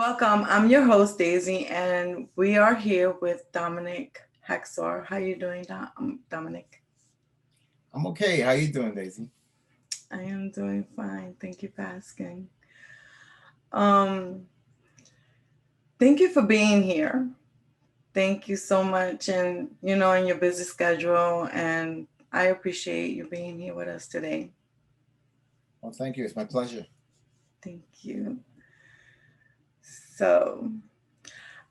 Welcome. I'm your host Daisy, and we are here with Dominic Hexor. How you doing, Dominic? I'm okay. How you doing, Daisy? I am doing fine. Thank you for asking. Um, thank you for being here. Thank you so much, and in your busy schedule, and I appreciate you being here with us today. Well, thank you. It's my pleasure. Thank you. So,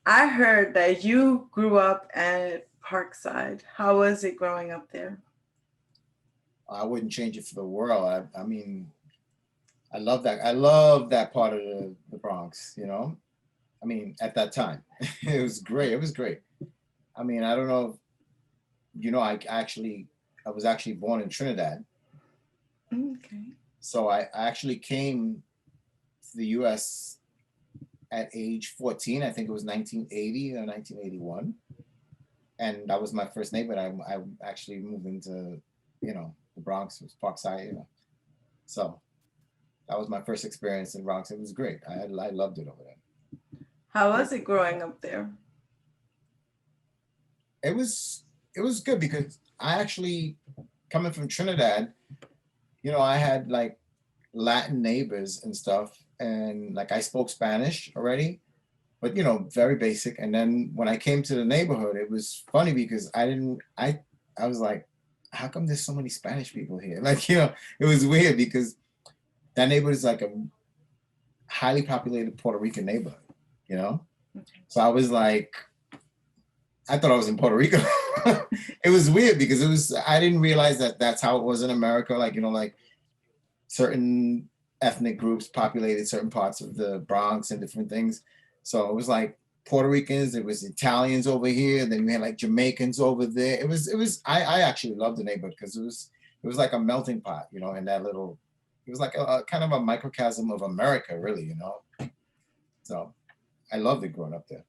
I heard that you grew up at Parkside. How was it growing up there? I wouldn't change it for the world. I mean, I love that. I love that part of the Bronx. I mean, at that time, it was great. It was great. I mean, I don't know. I was actually born in Trinidad, Okay. so I actually came to the U.S. at age 14. I think it was 1980 or 1981, and that was my first neighborhood. I actually moved into, the Bronx, was Parkside. So that was my first experience in Bronx. It was great. I loved it over there. How Great. was it growing up there? It was it was good because I actually, coming from Trinidad, I had like Latin neighbors and stuff, and like I spoke Spanish already, but very basic. And then when I came to the neighborhood, it was funny because I was like, how come there's so many Spanish people here? Like, it was weird because that neighborhood is like a highly populated Puerto Rican neighborhood, you know? Okay. So I was like, I thought I was in Puerto Rico. It was weird because I didn't realize that that's how it was in America. Like, like certain ethnic groups populated certain parts of the Bronx and different things. So it was like Puerto Ricans, it was Italians over here, then we had like Jamaicans over there. I actually loved the neighborhood because it was like a melting pot, in that little, it was like a kind of a microcosm of America, really. So I loved it growing up there.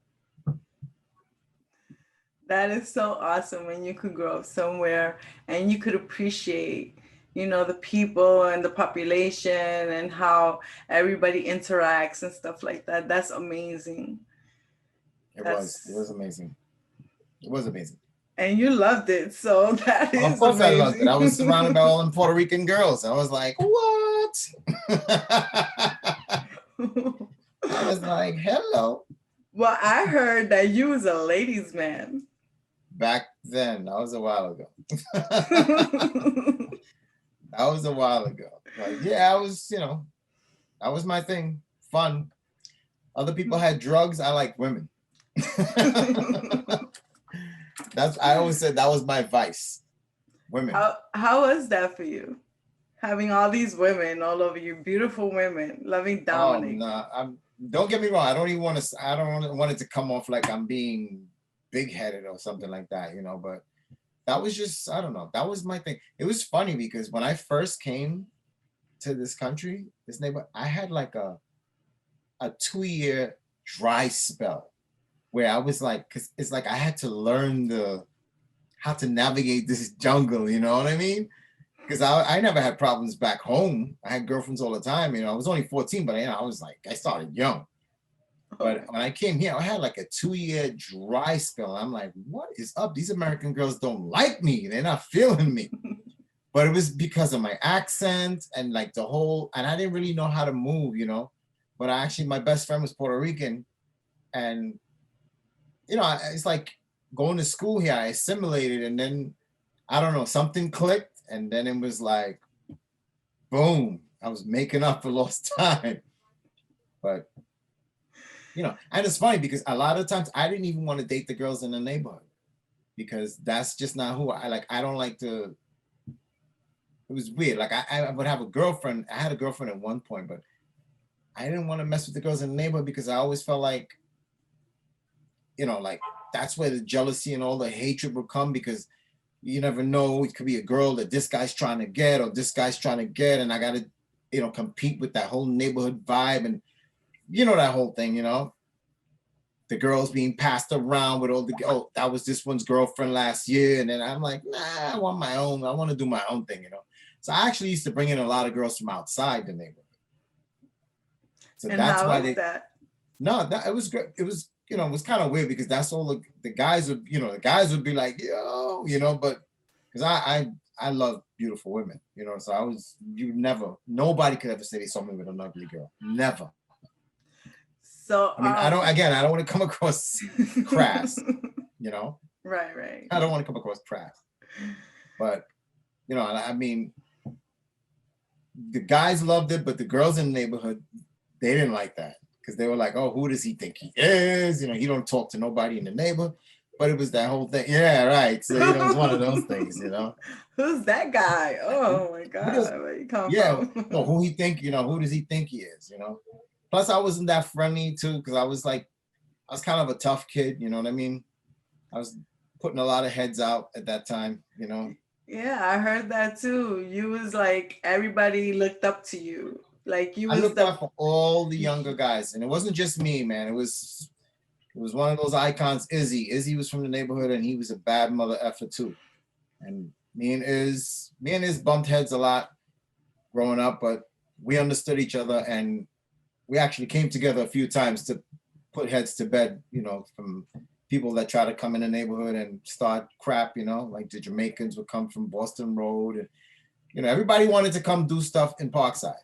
That is so awesome when you could grow up somewhere and you could appreciate, the people and the population and how everybody interacts and stuff like that. That's amazing. It was That's amazing. It was amazing. and you loved it, so that Of is course I loved it. I was surrounded amazing. by all them Puerto Rican girls. I was like, what? I was like, hello. Well, I heard that you was a ladies' man. Back then, that was a while ago. That was a while ago. But yeah, that was my thing. Fun. Other people had drugs. I like women. I always said that was my vice. Women. How was that for you? Having all these women all over you, beautiful women, loving Oh Dominic. no, don't get me wrong. I don't even want to. I don't want it to come off like I'm being big headed or something like that. But that was just, I don't know. That was my thing. It was funny because when I first came to this country, this neighbor, I had like a 2 year dry spell where I was like, cause it's like I had to learn the how to navigate this jungle. You know what I mean? Because I never had problems back home. I had girlfriends all the time. I was only 14, but I was like, I started young. Oh But my. when I came here, I had like a 2 year dry spell. I'm like, what is up? These American girls don't like me. They're not feeling me. But it was because of my accent and like the whole, and I didn't really know how to move. But my best friend was Puerto Rican. And, it's like going to school here, I assimilated. And then, I don't know, something clicked. And then it was like, boom, I was making up for lost time. But and it's funny because a lot of times I didn't even want to date the girls in the neighborhood because that's just not who I like. I don't like to. It was weird. Like I would have a girlfriend. I had a girlfriend at one point, but I didn't want to mess with the girls in the neighborhood because I always felt like, like that's where the jealousy and all the hatred would come because you never know. It could be a girl that this guy's trying to get or this guy's trying to get, and I got to, compete with that whole neighborhood vibe and that whole thing. The girls being passed around with all that was this one's girlfriend last year, and then I'm like, nah, I want my own. I want to do my own thing. So I actually used to bring in a lot of girls from outside the neighborhood. So And that's how why is that? No, that it was good. It was, you know, it was kind of weird because that's all the guys would, you know, the guys would be like, yo, you know, but because I love beautiful women, you know, so I was, you never, nobody could ever say they saw me with an ugly girl. Never. So I mean, I don't want to come across crass, you know, right, right. I don't want to come across crass, but you know, I mean, the guys loved it, but the girls in the neighborhood, they didn't like that because they were like, "Oh, who does he think he is? You know, he don't talk to nobody in the neighborhood." But it was that whole thing. Yeah, right. So you know, it's one of those things. You know, Who's that guy? Oh my who does? God, where you come Yeah, no, from? who he think? You know, who does he think he is? You know. Plus, I wasn't that friendly too because I was like, I was kind of a tough kid. You know what I mean? I was putting a lot of heads out at that time. You know. Yeah, I heard that too. You was like everybody looked up to you. Like you I was looked the out for all the younger guys, and it wasn't just me, man. It was one of those icons, Izzy. Izzy was from the neighborhood and he was a bad mother effer too. And me and Iz bumped heads a lot growing up, but we understood each other and we actually came together a few times to put heads to bed, you know, from people that try to come in the neighborhood and start crap, you know, like the Jamaicans would come from Boston Road. And, you know, everybody wanted to come do stuff in Parkside,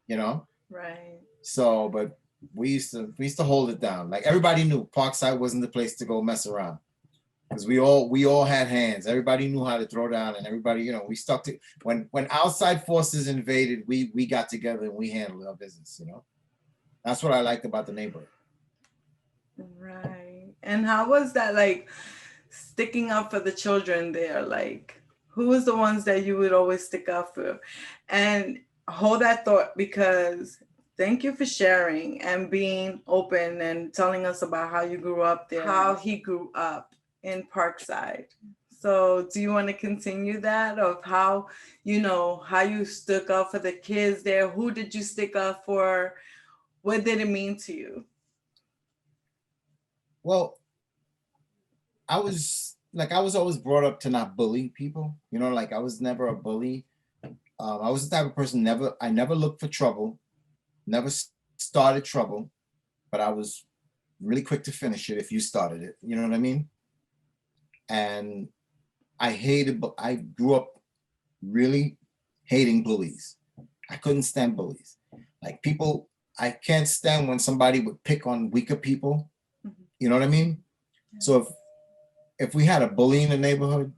you know? right. So, but we used to hold it down. Like everybody knew Parkside wasn't the place to go mess around because we all had hands. Everybody knew how to throw down, and everybody, you know, we stuck to when outside forces invaded, we got together and we handled our business. You know, that's what I liked about the neighborhood. Right. And how was that like sticking up for the children there? Like who was the ones that you would always stick up for? And hold that thought because thank you for sharing and being open and telling us about how you grew up there, how he grew up in Parkside. So do you want to continue that of how, you know, how you stuck up for the kids there? Who did you stick up for? What did it mean to you? Well, I was always brought up to not bully people. You know, like I was never a bully. I was the type of person I never looked for trouble, never started trouble, but I was really quick to finish it if you started it. You know what I mean? And I grew up really hating bullies. I couldn't stand bullies. Like people, I can't stand when somebody would pick on weaker people. Mhm. You know what I mean? So if we had a bully in the neighborhood,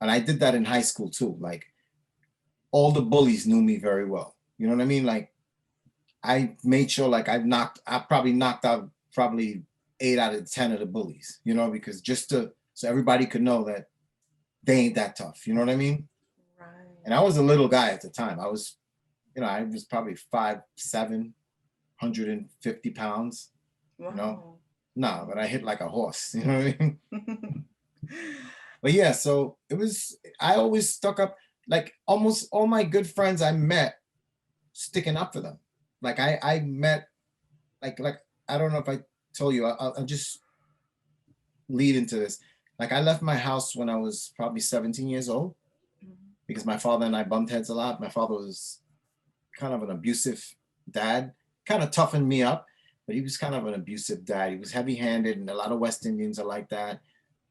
and I did that in high school too, like all the bullies knew me very well. You know what I mean? Like I made sure like I probably knocked out probably 8 out of 10 of the bullies, you know, because just to so everybody could know that they ain't that tough. You know what I mean? Right. And I was a little guy at the time. I was, you know, I was probably 5'7", 150 pounds, you know. Wow. No, but I hit like a horse, you know what I mean? But yeah, so it was I always stuck up like almost all my good friends I met sticking up for them. Like I met like I don't know if I told you, I'll just lead into this. Like I left my house when I was probably 17 years old Mhm. because my father and I bumped heads a lot. My father was kind of an abusive dad, kind of toughened me up, but he was kind of an abusive dad. He was heavy-handed, and a lot of West Indians are like that,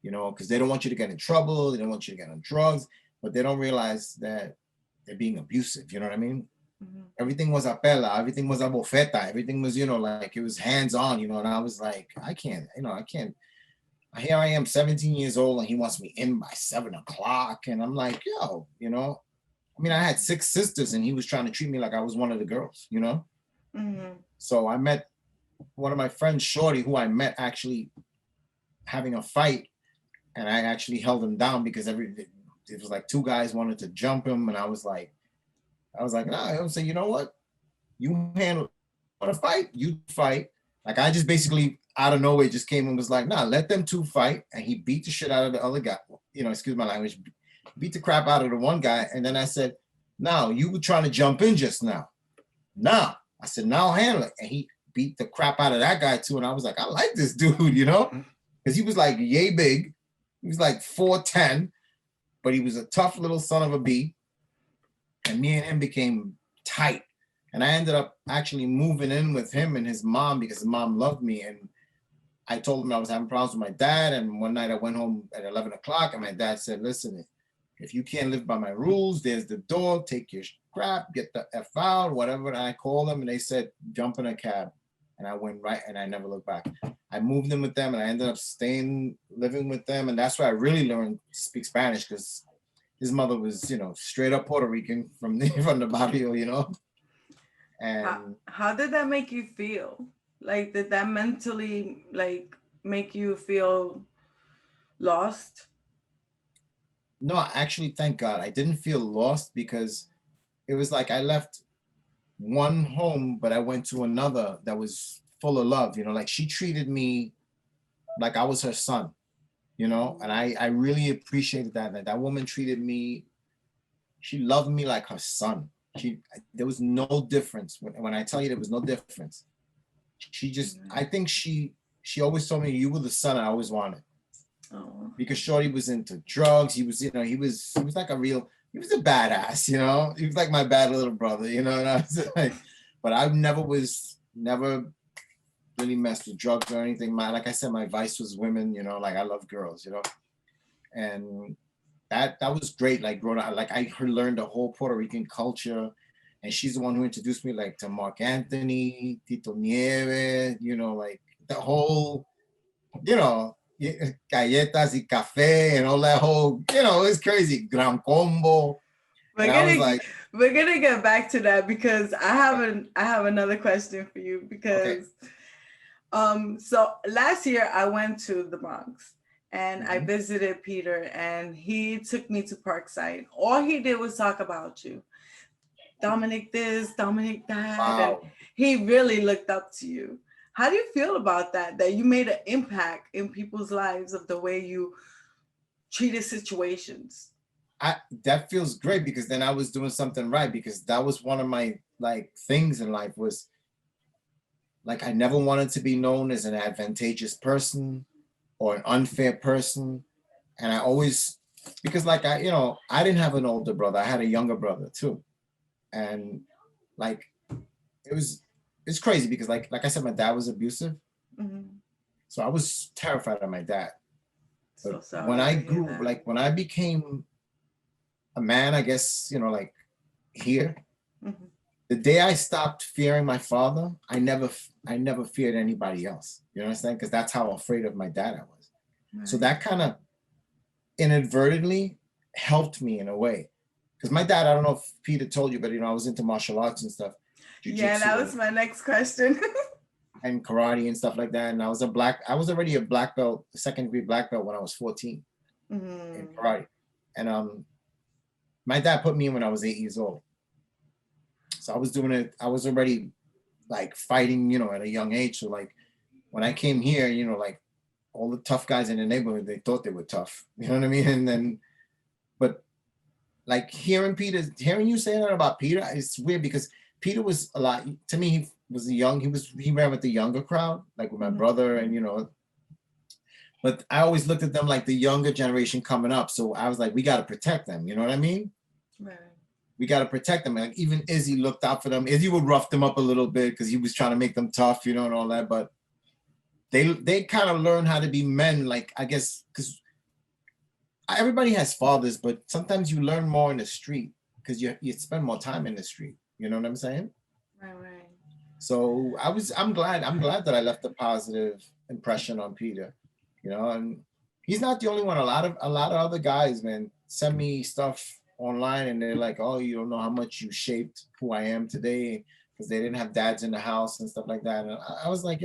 you know, because they don't want you to get in trouble, they don't want you to get on drugs, but they don't realize that they're being abusive. You know what I mean? Mhm. Everything was a pela, everything was a bofeta, everything was, you know, like it was hands-on, you know, and I was like, I can't, you know, I can't. Here I am, 17 years old, and he wants me in by 7 o'clock. And I'm like, yo, you know, I mean, I had 6 sisters and he was trying to treat me like I was one of the girls, you know? Mhm. So I met one of my friends, Shorty, who I met actually having a fight, and I actually held him down because it was like 2 guys wanted to jump him, and I was like, nah, I was saying, you know what? You handle want to fight, you fight. Like I just basically out of nowhere just came and was like, nah, let them 2 fight. And he beat the shit out of the other guy. You know, excuse my language, beat the crap out of the one guy. And then I said, now you were trying to jump in just now. Now I said, now handle it. And he beat the crap out of that guy too. And I was like, I like this dude, you know, because he was like yay big. He was like 4'10", but he was a tough little son of a bee. And me and him became tight. And I ended up actually moving in with him and his mom because his mom loved me. And I told him I was having problems with my dad. And one night I went home at 11 o'clock and my dad said, listen, if you can't live by my rules, there's the door, take your crap, get the F out, whatever. And I called them and they said, jump in a cab. And I went right and I never looked back. I moved in with them and I ended up living with them. And that's where I really learned to speak Spanish because his mother was, straight up Puerto Rican from the barrio, And how did that make you feel? Like, did that mentally like make you feel lost? no, actually, thank God, I didn't feel lost because it was like I left one home, but I went to another that was full of love. Like she treated me like I was her son. And I really appreciated that. Like that woman treated me. She loved me like her son. There was no difference when I tell you there was no difference. She just, I think she always told me you were the son I always wanted. Oh. Because Shorty was into drugs. He was, he was like he was a badass, He was like my bad little brother, And I was like, but I never really messed with drugs or anything. Like I said, my vice was women, like I love girls, And that was great. Like growing up, like I learned the whole Puerto Rican culture. And she's the one who introduced me like to Mark Anthony, Tito Nieves, like the whole, galletas y café and all that whole, it's crazy. Gran Combo. We're gonna get back to that because I have another question for you because so last year I went to the Bronx and I visited Peter and he took me to Parkside. All he did was talk about you. Dominic this, Dominic that. Wow. And he really looked up to you. How do you feel about that? That you made an impact in people's lives of the way you treated situations? That feels great because then I was doing something right because that was one of my like things in life was like I never wanted to be known as an advantageous person or an unfair person. And I always because like I didn't have an older brother. I had a younger brother too. And like it's crazy because like I said, my dad was abusive. Mm-hmm. So I was terrified of my dad. But So when I grew, like when I became a man, I guess, like here, the day I stopped fearing my father, I never feared anybody else. You understand? Because that's how afraid of my dad I was. Right. So that kind of inadvertently helped me in a way. Because my dad, I don't know if Peter told you, but I was into martial arts and stuff. Yeah, that was my next question. And karate and stuff like that. And I was already a black belt, a second degree black belt when I was 14 in karate. And my dad put me in when I was 8 years old. So I was doing it, I was already like fighting, at a young age. So like when I came here, like all the tough guys in the neighborhood, they thought they were tough. You know what I mean? And then, but like hearing you say that about Peter, it's weird because Peter was a lot, to me, he ran with the younger crowd, like with my brother and, but I always looked at them like the younger generation coming up. So I was like, we got to protect them. You know what I mean? Right. We got to protect them. Like even Izzy looked out for them. Izzy would rough them up a little bit because he was trying to make them tough, and all that. But they kind of learn how to be men, like I guess, because everybody has fathers, but sometimes you learn more in the street because you spend more time in the street. You know what I'm saying? Right. So I'm glad that I left a positive impression on Peter, and he's not the only one. A lot of other guys, man, send me stuff online and they're like, oh, you don't know how much you shaped who I am today because they didn't have dads in the house and stuff like that. And I was like,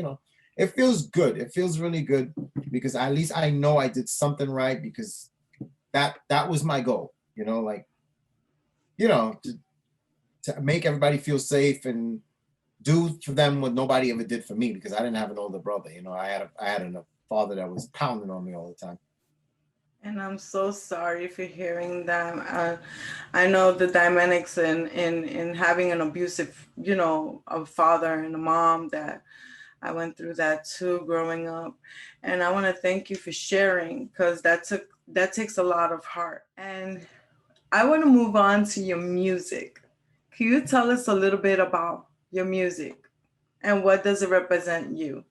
it feels good. It feels really good because at least I know I did something right because that was my goal, like, to make everybody feel safe and do for them what nobody ever did for me because I didn't have an older brother. I had a father that was pounding on me all the time. And I'm so sorry for hearing that. I know the dynamics in having an abusive, a father and a mom that I went through that too growing up. And I want to thank you for sharing because that takes a lot of heart. And I want to move on to your music. can you tell us a little bit about your music and what does it represent you?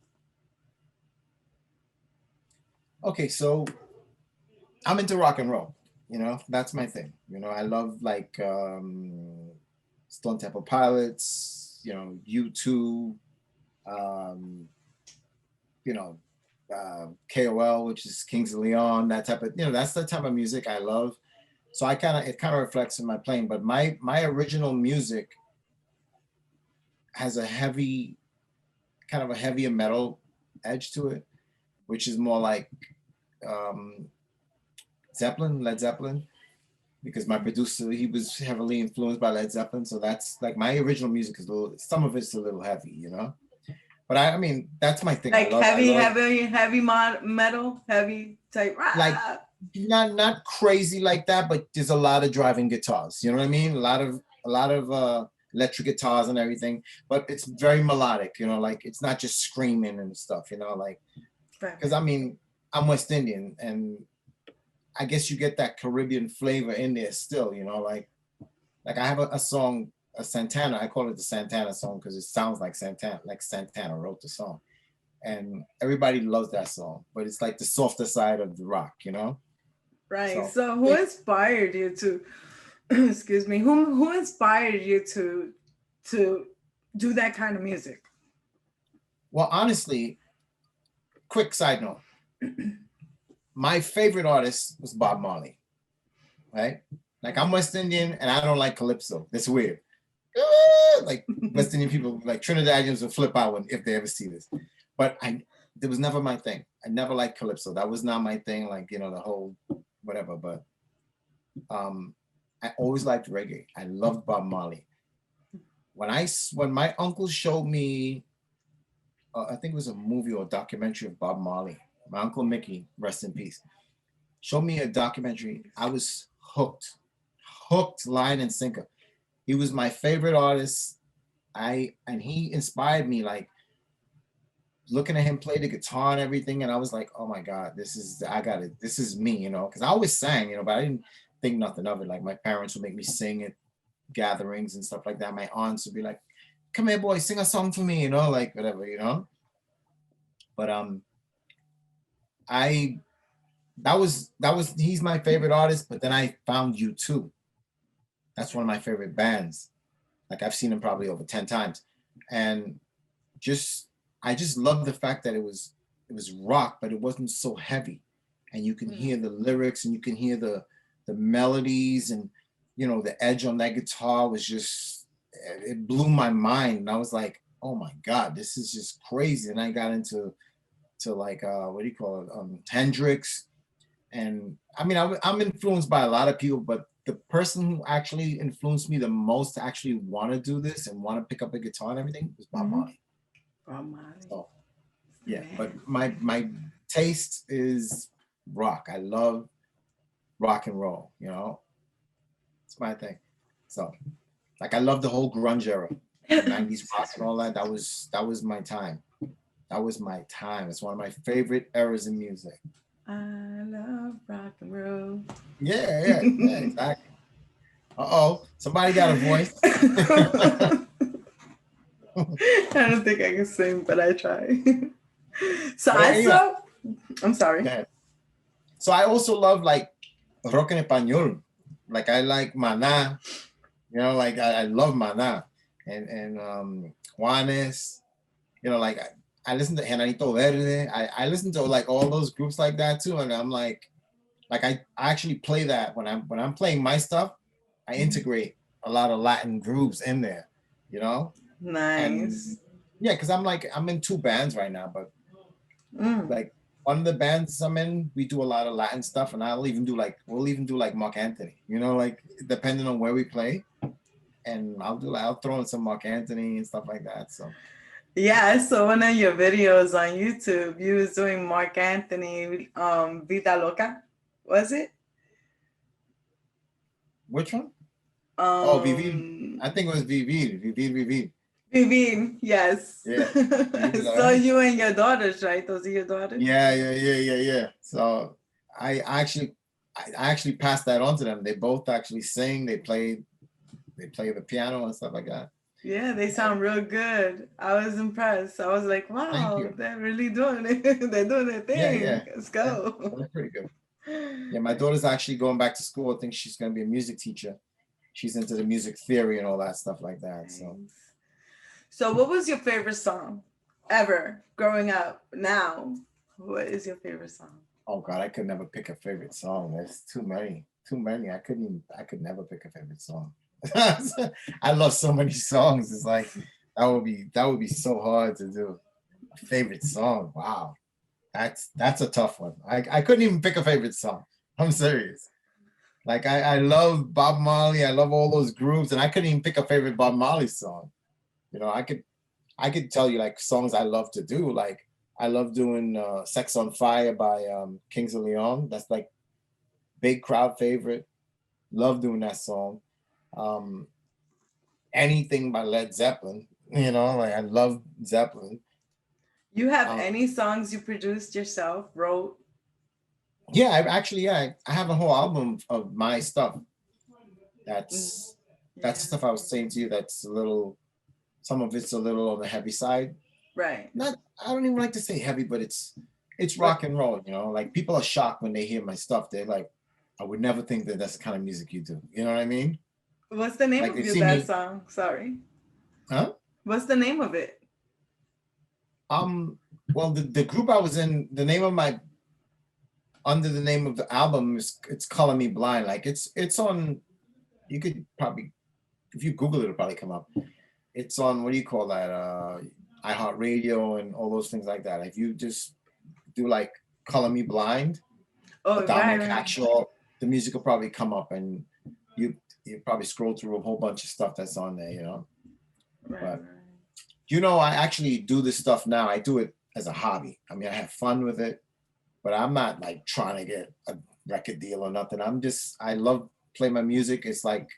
Okay, so I'm into rock and roll. That's my thing. I love like Stone Temple Pilots, U2, um, you know, KOL, which is Kings of Leon, that type of, that's the type of music I love. So it kind of reflects in my playing, but my original music has a heavy, kind of a heavier metal edge to it, which is more like um, Led Zeppelin, because my producer, he was heavily influenced by Led Zeppelin. So that's like my original music is some of it's a little heavy. But I mean, that's my thing. Like heavy metal, heavy type like rock. not crazy like that, but there's a lot of driving guitars. You know what I mean? A lot of electric guitars and everything, but it's very melodic. Like it's not just screaming and stuff. Like because I mean I'm West Indian and I guess you get that Caribbean flavor in there still. Like I have a song, a Santana. I call it the Santana song because it sounds like Santana. Like Santana wrote the song. And everybody loves that song, but it's like the softer side of the rock. Right. So who inspired you to excuse me, who inspired you to do that kind of music? Well, honestly, quick side note. My favorite artist was Bob Marley. Right? Like I'm West Indian and I don't like calypso. That's weird. Like West Indian people, like Trinidadians will flip out if they ever see this. But it was never my thing. I never liked calypso. That was not my thing. Like, the whole whatever. But I always liked reggae. I loved Bob Marley. When my uncle showed me, I think it was a movie or a documentary of Bob Marley. My uncle Mickey, rest in peace, showed me a documentary. I was hooked, line and sinker. He was my favorite artist. And he inspired me, like looking at him play the guitar and everything. And I was like, oh my God, this is me, because I always sang, but I didn't think nothing of it. Like my parents would make me sing at gatherings and stuff like that. My aunts would be like, come here, boy, sing a song for me, like whatever, But he's my favorite artist. But then I found U2. That's one of my favorite bands. Like I've seen them probably over 10 times. And I just love the fact that it was rock, but it wasn't so heavy. And you can hear the lyrics and you can hear the melodies and, the edge on that guitar was just, it blew my mind. And I was like, oh my God, this is just crazy. And I got into like, what do you call it? Hendrix. And I mean, I'm influenced by a lot of people, but the person who actually influenced me the most to actually want to do this and want to pick up a guitar and everything was Bob Marley. Bob Marley. So, yeah, but my taste is rock. I love rock and roll, it's my thing. So like I love the whole grunge era, 90s rock and all that. That was my time. That was my time. It's one of my favorite eras in music. I love rock and roll. Yeah, exactly. Somebody got a voice. I don't think I can sing, but I try. So I'm sorry. So I also love like rock en español. Like I like Maná, like I love Maná and Juanes, like I listen to Enanito Verde. I listen to like all those groups like that too. And I'm like I actually play that when I'm playing my stuff, I integrate a lot of Latin grooves in there, Nice. And yeah, because I'm in 2 bands right now, but like one of the bands I'm in, we do a lot of Latin stuff, and we'll even do like Mark Anthony, like depending on where we play, and I'll throw in some Mark Anthony and stuff like that. So yeah, I saw one of your videos on YouTube. You was doing Mark Anthony, Vida Loca, was it? Which one? Vivir. I think it was Vivir. Vivir, yes. Yeah. So you and your daughters, right? Those are your daughters? Yeah. So I actually passed that on to them. They both actually sing. They play They play the piano and stuff like that. Yeah, they sound real good. I was impressed. I was like, Thank wow, you. they're really doing it. They're doing their Yeah, thing. yeah, Let's yeah. go. They're pretty good. Yeah, my daughter's actually going back to school. I think she's going to be a music teacher. She's into the music theory and all that stuff like that. So, Nice. So, what was your favorite song ever growing up? Now, what is your favorite song? oh God, I could never pick a favorite song. There's too many, too many. I could never pick a favorite song. I love so many songs. It's like that would be so hard to do. A favorite song. Wow. That's a tough one. I couldn't even pick a favorite song. I'm serious. Like I love Bob Marley. I love all those groups, and I couldn't even pick a favorite Bob Marley song. You know, I could tell you like songs I love to do. Like I love doing "Sex on Fire" by Kings of Leon. That's like big crowd favorite. Love doing that song. Um, anything by Led Zeppelin. You know, like I love Zeppelin. You have Um, any songs you produced yourself, wrote? yeah, I actually I have a whole album of my stuff. Mm, That's yeah, the stuff I was saying to you. That's a little. Some of it's a little on the heavy side. right. Not I don't even like to say heavy, but it's But rock and roll. You know, like people are shocked when they hear my stuff. They're like, I would never think that that's the kind of music you do. You know what I mean? what's the name Like of they your see that me, song? Sorry. huh? What's the name of it? Um, well, the group I was in, the name of my under the name of the album is it's Color Me Blind. Like it's on. You could probably if you Google it, it'll probably come up. It's on what do you call that? iHeartRadio and all those things like that. If you just do like Color Me Blind or Oh, right, Dominic right, Hackshaw, the music will probably come up and you you probably scroll through a whole bunch of stuff that's on there, you know. right, But right. you know, I actually do this stuff now. I do it as a hobby. I mean, I have fun with it, but I'm not like trying to get a record deal or nothing. I love play my music. It's like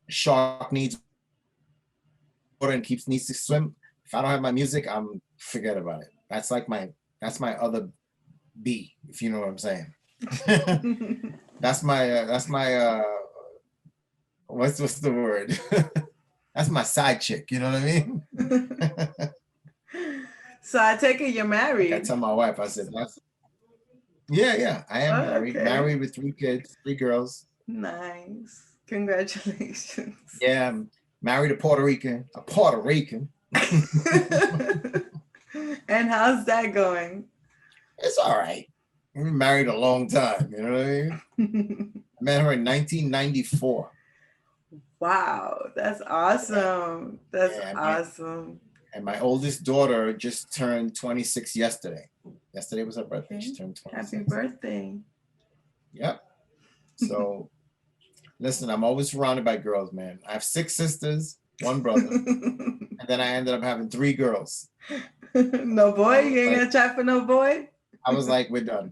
a shark needs water and keeps needs to swim. If I don't have my music, I'm forget about it. That's my other B, if you know what I'm saying. That's my what's the word? That's my side chick. You know what I mean? So I take it you're Like I married. tell my wife, I said, that's yeah, yeah. I am Oh, married, okay. married with 3 kids, 3 girls. Nice. Congratulations. Yeah, I'm married a Puerto Rican, a Puerto Rican. And how's that going? It's all right. We've been married a long time. You know what I mean? I met her in 1994. Wow, that's Yeah, awesome. That's yeah. awesome. And my oldest daughter just turned 26 yesterday. Yesterday was her birthday. Okay. She turned Happy 26. birthday. Yep. So listen, I'm always surrounded by girls, man. I have 6 sisters, 1 brother, and then I ended up having 3 girls. No boy? I was You ain't like, gonna try for no boy? we're done.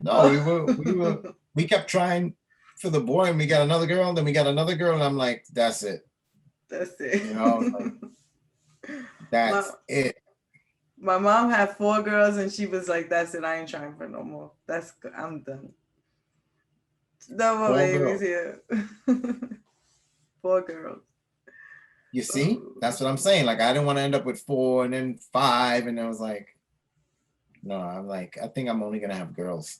No, Oh. we kept trying for the boy, and we got another girl, and then we got another girl, and I'm like, that's it. That's it. You know, like my that's it. my mom had 4 girls and she was like, that's it, I ain't trying for no more. I'm done. No more Four babies girls. here. 4 girls. You see, Oh. that's what I'm saying. Like I didn't want to end up with 4 and then 5, and I was like, no, I'm like, I think I'm only gonna have girls.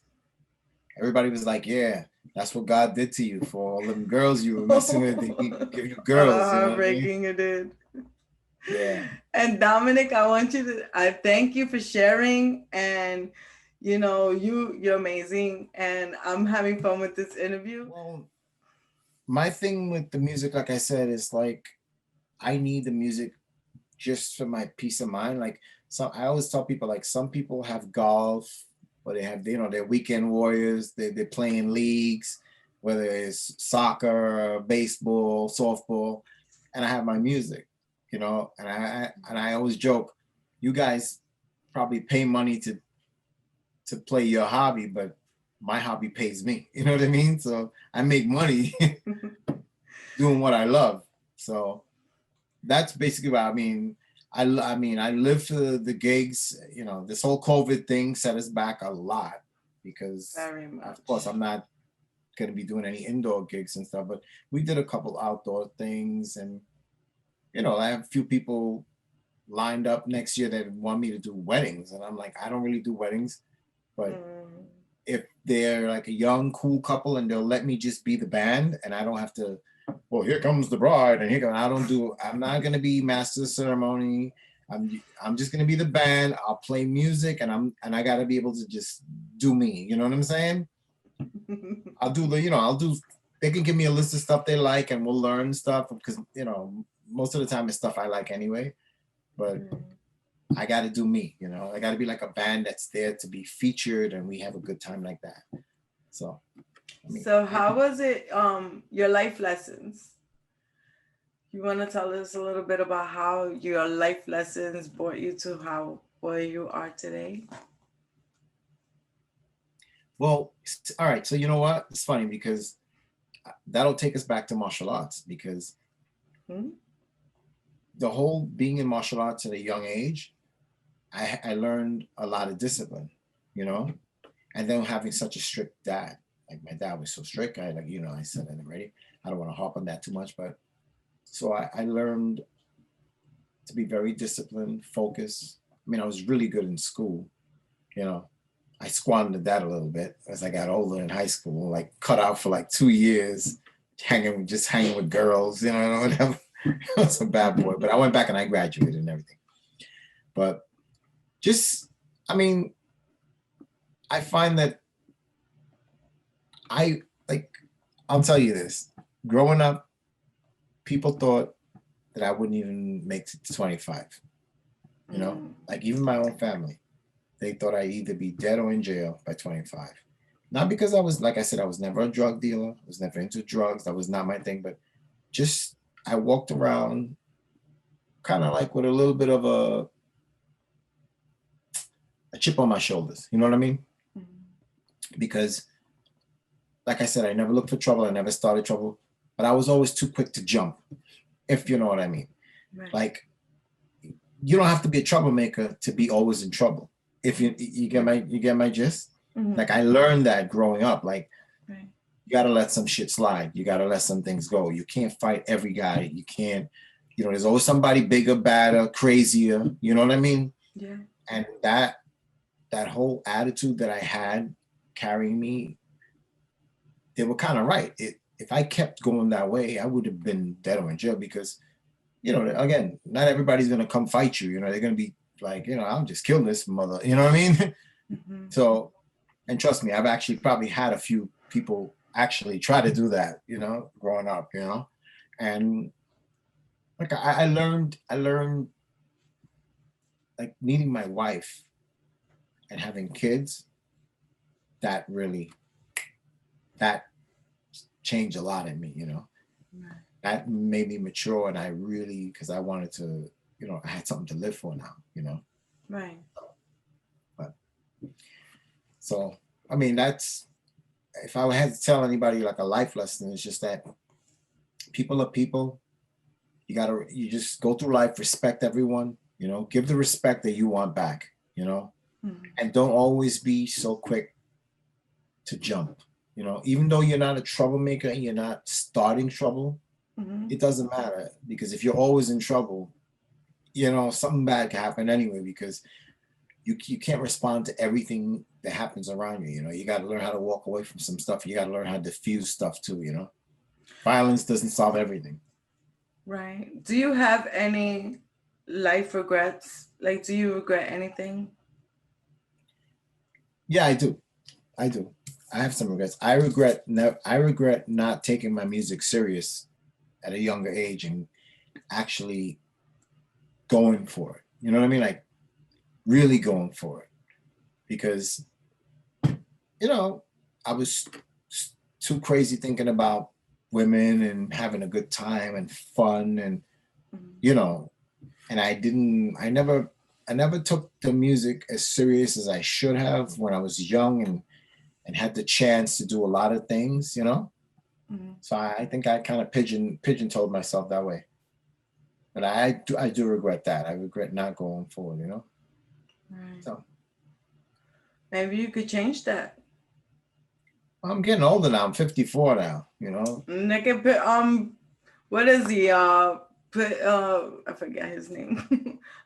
Everybody was like, yeah, that's what God did to you for all them girls you were messing with. He give you Oh, girls, you know what I mean? heartbreaking it did. Yeah. And Dominic, I thank you for sharing, and you're amazing, and I'm having fun with this interview. Well, my thing with the music, like I said, is like I need the music just for my peace of mind. Like so I always tell people like some people have golf or they have, you know, they're weekend warriors, they're playing leagues, whether it's soccer, baseball, softball, and I have my music, you know, and I always joke, you guys probably pay money to play your hobby, but my hobby pays me. You know what I mean? So I make money doing what I love. So that's basically what I mean. I mean, I live for the gigs. You know, this whole COVID thing set us back a lot because, Very of course, much. I'm not going to be doing any indoor gigs and stuff, but we did a couple outdoor things. And, I have a few people lined up next year that want me to do weddings. And I'm like, I don't really do weddings, but Mm. if they're like a young, cool couple and they'll let me just be the band and I don't have to, well, here comes the bride and I'm not going to be master of ceremony. I'm just going to be the band. I'll play music and I got to be able to just do me. You know what I'm saying? I'll do they can give me a list of stuff they like and we'll learn stuff because, most of the time it's stuff I like anyway, but I got to do me, I got to be like a band that's there to be featured and we have a good time like that. So, So how was it, your life lessons? You want to tell us a little bit about how your life lessons brought you to where you are today? well, all right. So you know what? It's funny because that'll take us back to martial arts because Hmm? the whole being in martial arts at a young age, I learned a lot of discipline, you know, and then having such a strict dad. Like my dad was so strict. I said it already. I don't want to harp on that too much, but so I learned to be very disciplined, focused. I mean, I was really good in school, you know. I squandered that a little bit as I got older in high school, like cut out for like 2 years, hanging with girls, whatever. I was a bad boy, but I went back and I graduated and everything. But just, I mean, I find that I like, I'll tell you this. Growing up, people thought that I wouldn't even make it to 25. Like even my own family, they thought I'd either be dead or in jail by 25. Not because I was, like I said, I was never a drug dealer. I was never into drugs. That was not my thing. But just I walked around kind of like with a little bit of a chip on my shoulders. You know what I mean? Because, like I said, I never looked for trouble. I never started trouble. But I was always too quick to jump, if you know what I mean. Right. Like, you don't have to be a troublemaker to be always in trouble. If you get my gist. Like I learned that growing up. Like Right. you gotta let some shit slide. You gotta let some things go. You can't fight every guy. You can't. There's always somebody bigger, badder, crazier. You know what I mean? Yeah. And that whole attitude that I had carrying me, they were kind of right. If I kept going that way, I would have been dead or in jail because, again, not everybody's gonna come fight you. They're gonna be like, I'll just kill this mother. You know what I mean? So, and trust me, I've actually probably had a few people actually try to do that, growing up, and like I learned like meeting my wife and having kids, that really, that changed a lot in me, Right. that made me mature. And I really, because I wanted to, I had something to live for now. Right. But so, I mean, that's, if I had to tell anybody like a life lesson, it's just that people are people. You just go through life, respect everyone, give the respect that you want back, and don't always be so quick to jump. Even though you're not a troublemaker and you're not starting trouble, it doesn't matter, because if you're always in trouble, something bad can happen anyway, because you can't respond to everything that happens around you. You got to learn how to walk away from some stuff. You got to learn how to diffuse stuff too. Violence doesn't solve everything. Right. Do you have any life regrets? Like, do you regret anything? Yeah, I do. I have some regrets. I regret not taking my music serious at a younger age and actually going for it. You know what I mean? Like really going for it, because I was too crazy thinking about women and having a good time and fun, and and I never took the music as serious as I should have when I was young and had the chance to do a lot of things. So I think I kind of pigeon-toed myself that way. But I do regret that. I regret not going forward. Right. So Maybe you could change that. I'm getting older now. I'm 54 now, you know. Nigga, what is he? I forget his name.